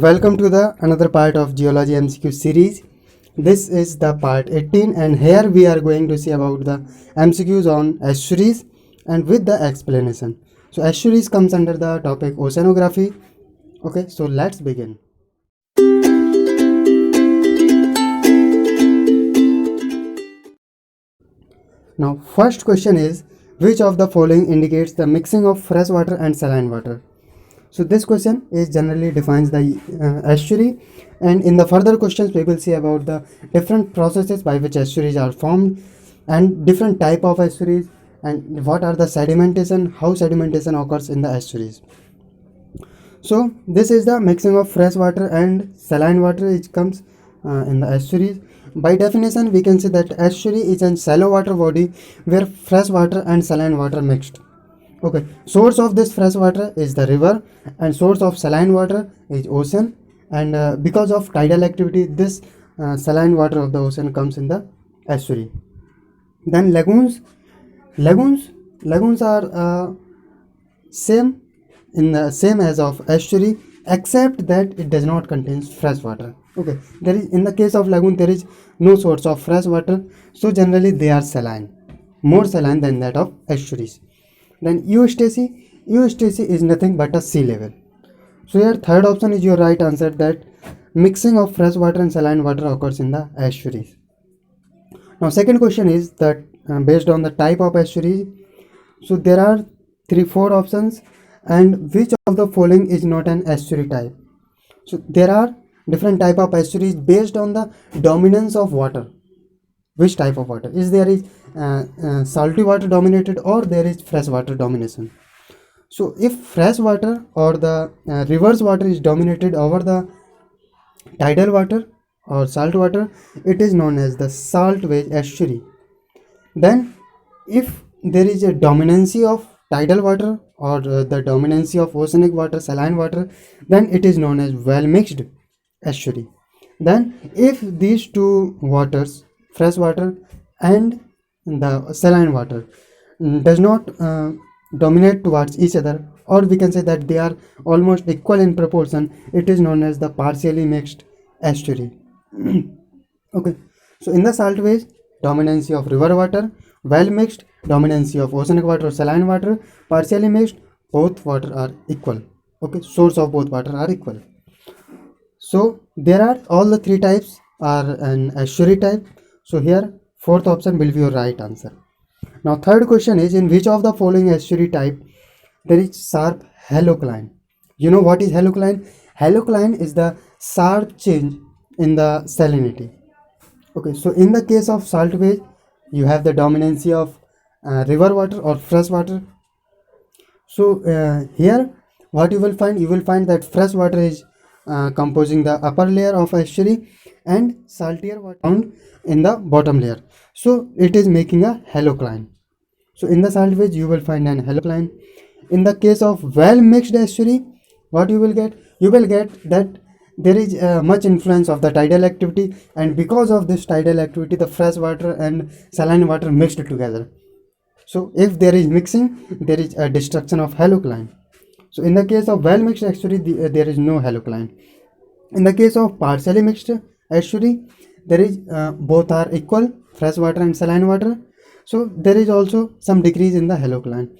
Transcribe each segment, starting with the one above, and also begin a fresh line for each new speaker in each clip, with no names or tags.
Welcome to the another part of Geology MCQ series. This is the part 18 and here we are going to see about the MCQs on estuaries and with the explanation. So estuaries comes under the topic oceanography. Okay, so let's begin. Now first question is, which of the following indicates the mixing of fresh water and saline water? So this question is generally defines the estuary, and in the further questions we will see about the different processes by which estuaries are formed and different type of estuaries and what are the sedimentation, how sedimentation occurs in the estuaries. So this is the mixing of fresh water and saline water which comes in the estuaries. By definition we can say that estuary is a shallow water body where fresh water and saline water mixed. Okay, source of this fresh water is the river and source of saline water is ocean, and because of tidal activity this saline water of the ocean comes in the estuary. Then lagoons are same in the same as of estuary except that it does not contain fresh water. Okay, there is in the case of lagoon there is no source of fresh water, so generally they are saline, more saline than that of estuaries. Then eustacy is nothing but a sea level. So your third option is your right answer, that mixing of fresh water and saline water occurs in the estuaries. Now second question is that based on the type of estuaries, so there are 4 options, and which of the following is not an estuary type? So there are different type of estuaries based on the dominance of water. Which type of water is there is salty water dominated or there is fresh water domination? So if fresh water or the reverse water is dominated over the tidal water or salt water, it is known as the salt wedge estuary. Then if there is a dominancy of tidal water or the dominancy of oceanic water, saline water, then it is known as well mixed estuary. Then if these two waters, fresh water and the saline water, does not dominate towards each other, or we can say that they are almost equal in proportion, it is known as the partially mixed estuary. Okay, so in the salt ways, dominancy of river water, well mixed, dominancy of oceanic water or saline water, partially mixed, both water are equal. Okay, source of both water are equal. So there are all the 3 types are an estuary type. So here fourth option will be your right answer. Now third question is, in which of the following estuary type there is sharp halocline? You know what is halocline? Halocline is the sharp change in the salinity. Okay, so in the case of salt wave you have the dominancy of river water or fresh water. So here what you will find that fresh water is composing the upper layer of estuary and saltier water found in the bottom layer, so it is making a halocline. So in the salt wedge you will find an halocline. In the case of well mixed estuary, what you will get that there is much influence of the tidal activity, and because of this tidal activity the fresh water and saline water mixed together. So if there is mixing, there is a destruction of halocline. So in the case of well mixed estuary, there is no halocline. In the case of partially mixed estuary, there is both are equal, fresh water and saline water. So there is also some decrease in the halocline.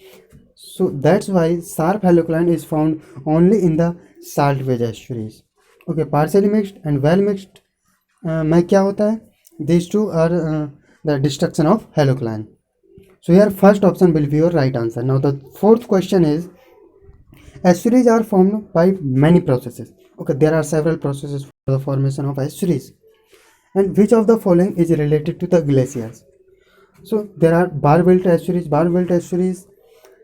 So that's why sharp halocline is found only in the salt wedge estuaries. Okay, partially mixed and well mixed में क्या होता है? These two are the destruction of halocline. So here first option will be your right answer. Now the fourth question is, estuaries are formed by many processes. Okay, there are several processes for the formation of estuaries. And which of the following is related to the glaciers? So there are bar-built estuaries. Bar-built estuaries,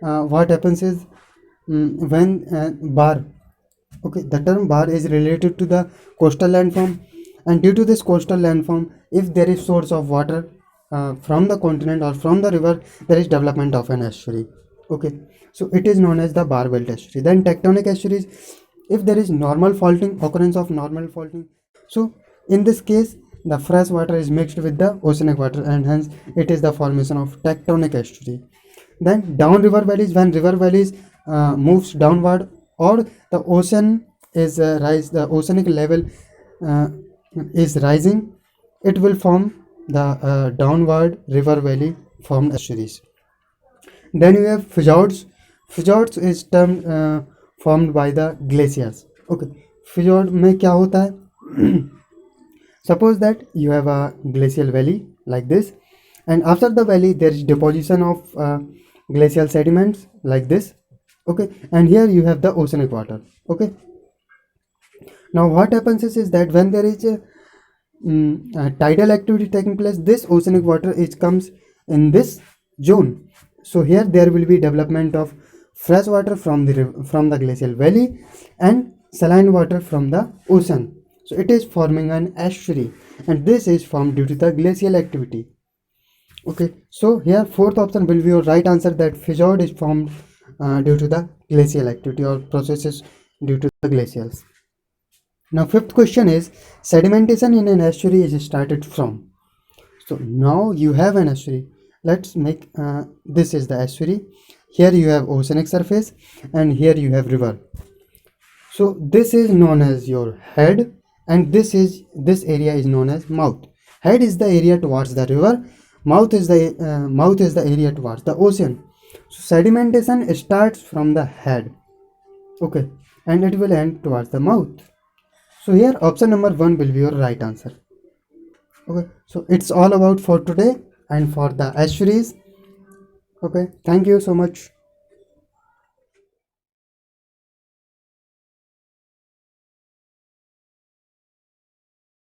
what happens is when bar, okay, the term bar is related to the coastal landform, and due to this coastal landform, if there is source of water from the continent or from the river, there is development of an estuary. Okay, so it is known as the bar belt estuary. Then tectonic estuaries, if there is normal faulting, occurrence of normal faulting, so in this case the fresh water is mixed with the oceanic water and hence it is the formation of tectonic estuary. Then down river valleys, when river valleys moves downward or the ocean is rise, the oceanic level uh, is rising, it will form the downward river valley formed estuaries. Then you have fjords. Fjords is termed formed by the glaciers. Okay, fjord में क्या होता है? Suppose that you have a glacial valley like this, and after the valley there is deposition of glacial sediments like this. Okay, and here you have the oceanic water. Okay, now what happens is that when there is a tidal activity taking place, this oceanic water is comes in this zone. So here there will be development of fresh water from from the glacial valley and saline water from the ocean. So it is forming an estuary, and this is formed due to the glacial activity. Okay, so here fourth option will be your right answer, that fjord is formed due to the glacial activity or processes due to the glacials. Now fifth question is, sedimentation in an estuary is started from. So now you have an estuary. Let's make this is the estuary. Here you have oceanic surface and here you have river. So this is known as your head, and this area is known as mouth. Head is the area towards the river. Mouth is the area towards the ocean. So sedimentation starts from the head. Okay, and it will end towards the mouth. So here option number 1 will be your right answer. Okay, so it's all about for today and for the estuaries. Okay, thank you so much.